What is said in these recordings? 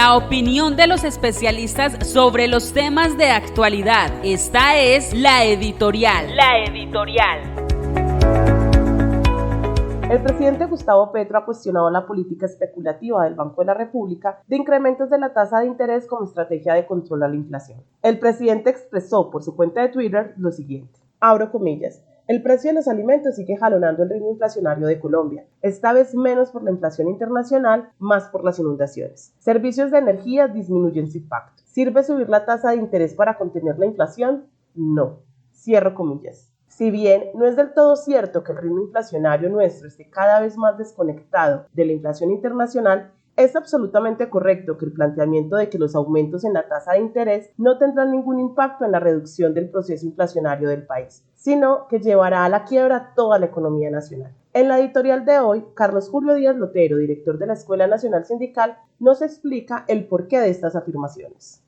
La opinión de los especialistas sobre los temas de actualidad. Esta es La Editorial. La Editorial. El presidente Gustavo Petro ha cuestionado la política especulativa del Banco de la República de incrementos de la tasa de interés como estrategia de control a la inflación. El presidente expresó por su cuenta de Twitter lo siguiente, abro comillas, el precio de los alimentos sigue jalonando el ritmo inflacionario de Colombia, esta vez menos por la inflación internacional, más por las inundaciones. Servicios de energía disminuyen su impacto. ¿Sirve subir la tasa de interés para contener la inflación? No. Cierro comillas. Si bien no es del todo cierto que el ritmo inflacionario nuestro esté cada vez más desconectado de la inflación internacional, es absolutamente correcto que el planteamiento de que los aumentos en la tasa de interés no tendrán ningún impacto en la reducción del proceso inflacionario del país, sino que llevará a la quiebra toda la economía nacional. En la editorial de hoy, Carlos Julio Díaz Lotero, director de la Escuela Nacional Sindical, nos explica el porqué de estas afirmaciones.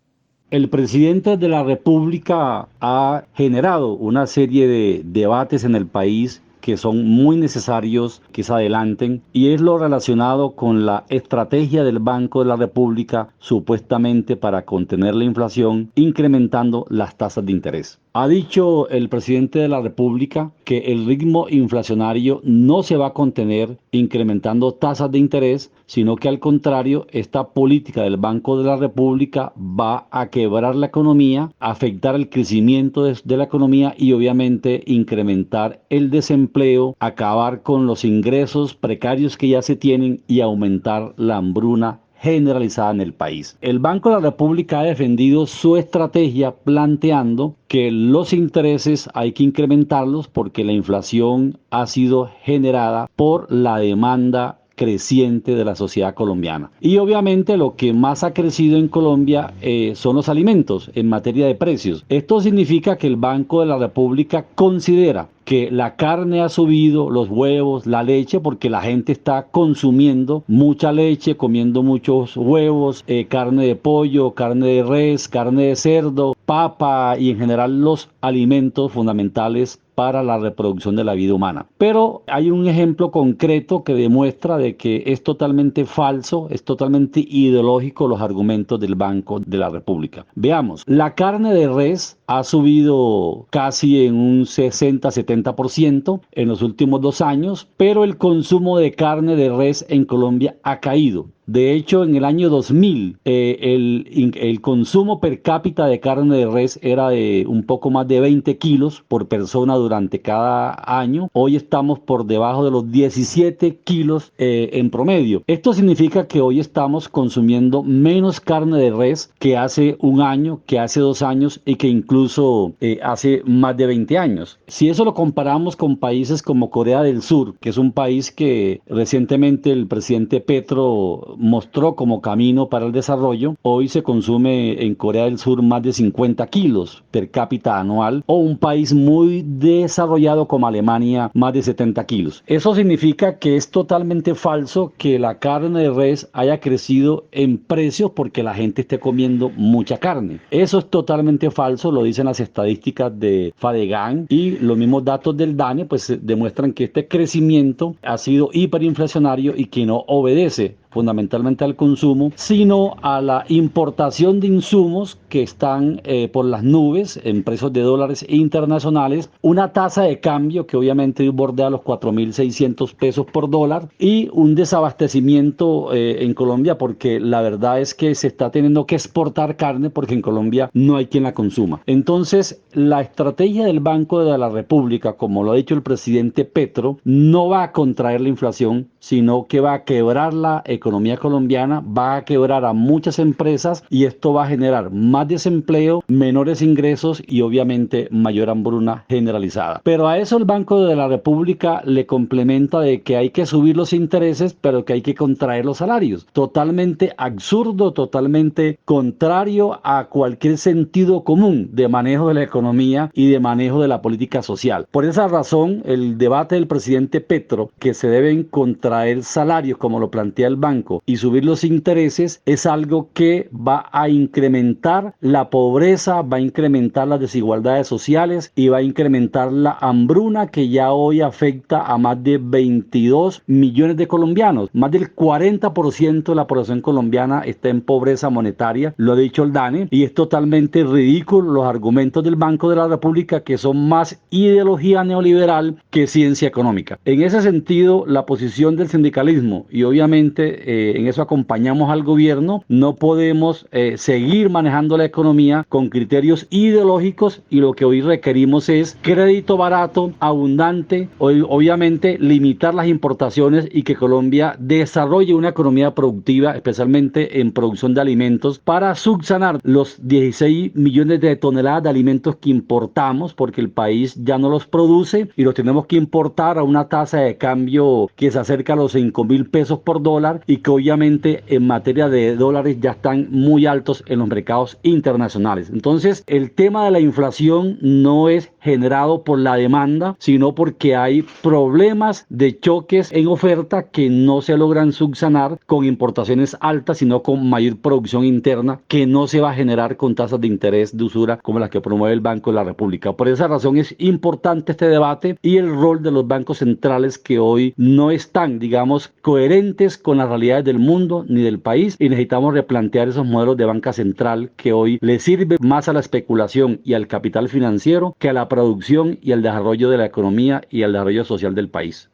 El presidente de la República ha generado una serie de debates en el país que son muy necesarios que se adelanten, y es lo relacionado con la estrategia del Banco de la República supuestamente para contener la inflación, incrementando las tasas de interés. Ha dicho el presidente de la República que el ritmo inflacionario no se va a contener incrementando tasas de interés, sino que al contrario, esta política del Banco de la República va a quebrar la economía, afectar el crecimiento de la economía y obviamente incrementar el desempleo, acabar con los ingresos precarios que ya se tienen y aumentar la hambruna generalizada en el país. El Banco de la República ha defendido su estrategia planteando que los intereses hay que incrementarlos porque la inflación ha sido generada por la demanda creciente de la sociedad colombiana. Y obviamente lo que más ha crecido en Colombia son los alimentos en materia de precios. Esto significa que el Banco de la República considera que la carne ha subido, los huevos, la leche, porque la gente está consumiendo mucha leche, comiendo muchos huevos, carne de pollo, carne de res, carne de cerdo, papa y en general los alimentos fundamentales para la reproducción de la vida humana. Pero hay un ejemplo concreto que demuestra de que es totalmente falso, es totalmente ideológico los argumentos del Banco de la República. Veamos, la carne de res ha subido casi en un 60-70% en los últimos 2 años, pero el consumo de carne de res en Colombia ha caído. De hecho, en el año 2000, el consumo per cápita de carne de res era de un poco más de 20 kilos por persona durante cada año. Hoy estamos por debajo de los 17 kilos en promedio. Esto significa que hoy estamos consumiendo menos carne de res que hace un año, que hace 2 años y que incluso hace más de 20 años. Si eso lo comparamos con países como Corea del Sur, que es un país que recientemente el presidente Petro mostró como camino para el desarrollo, hoy se consume en Corea del Sur más de 50 kilos per cápita anual, o un país muy desarrollado como Alemania más de 70 kilos. Eso significa que es totalmente falso que la carne de res haya crecido en precios porque la gente esté comiendo mucha carne. Eso es totalmente falso, lo dicen las estadísticas de Fadegan, y los mismos datos del DANE pues demuestran que este crecimiento ha sido hiperinflacionario y que no obedece fundamentalmente al consumo, sino a la importación de insumos que están por las nubes en precios de dólares internacionales, una tasa de cambio que obviamente bordea los 4.600 pesos por dólar y un desabastecimiento en Colombia, porque la verdad es que se está teniendo que exportar carne porque en Colombia no hay quien la consuma. Entonces, la estrategia del Banco de la República, como lo ha dicho el presidente Petro, no va a contraer la inflación, sino que va a quebrar la economía colombiana, va a quebrar a muchas empresas y esto va a generar más desempleo, menores ingresos y obviamente mayor hambruna generalizada. Pero a eso el Banco de la República le complementa de que hay que subir los intereses, pero que hay que contraer los salarios. Totalmente absurdo, totalmente contrario a cualquier sentido común de manejo de la economía y de manejo de la política social. Por esa razón, el debate del presidente Petro, que se deben contraer salarios como lo plantea el banco y subir los intereses, es algo que va a incrementar incrementar la pobreza, va a incrementar las desigualdades sociales y va a incrementar la hambruna que ya hoy afecta a más de 22 millones de colombianos. Más del 40% de la población colombiana está en pobreza monetaria, lo ha dicho el DANE, y es totalmente ridículo los argumentos del Banco de la República, que son más ideología neoliberal que ciencia económica. En ese sentido, la posición del sindicalismo, y obviamente en eso acompañamos al gobierno, no podemos seguir manejando la economía con criterios ideológicos, y lo que hoy requerimos es crédito barato, abundante, obviamente limitar las importaciones y que Colombia desarrolle una economía productiva, especialmente en producción de alimentos, para subsanar los 16 millones de toneladas de alimentos que importamos, porque el país ya no los produce y los tenemos que importar a una tasa de cambio que se acerca a los 5.000 pesos por dólar, y que obviamente en materia de dólares ya están muy altos en los mercados internacionales. Entonces, el tema de la inflación no es generado por la demanda, sino porque hay problemas de choques en oferta que no se logran subsanar con importaciones altas, sino con mayor producción interna, que no se va a generar con tasas de interés de usura como las que promueve el Banco de la República. Por esa razón es importante este debate y el rol de los bancos centrales, que hoy no están, digamos, coherentes con las realidades del mundo ni del país, y necesitamos replantear esos modelos de banca central que hoy le sirve más a la especulación y al capital financiero que a la producción y al desarrollo de la economía y al desarrollo social del país.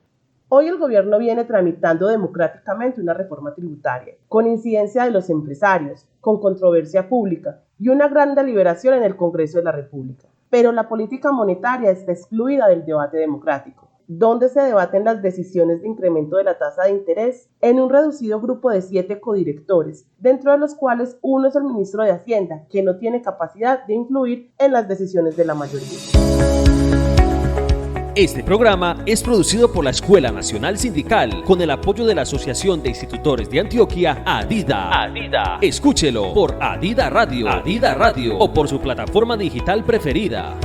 Hoy el gobierno viene tramitando democráticamente una reforma tributaria, con incidencia de los empresarios, con controversia pública y una gran deliberación en el Congreso de la República. Pero la política monetaria está excluida del debate democrático, donde se debaten las decisiones de incremento de la tasa de interés en un reducido grupo de 7 codirectores, dentro de los cuales uno es el ministro de Hacienda, que no tiene capacidad de influir en las decisiones de la mayoría. Este programa es producido por la Escuela Nacional Sindical con el apoyo de la Asociación de Institutores de Antioquia, ADIDA. Escúchelo por ADIDA Radio o por su plataforma digital preferida.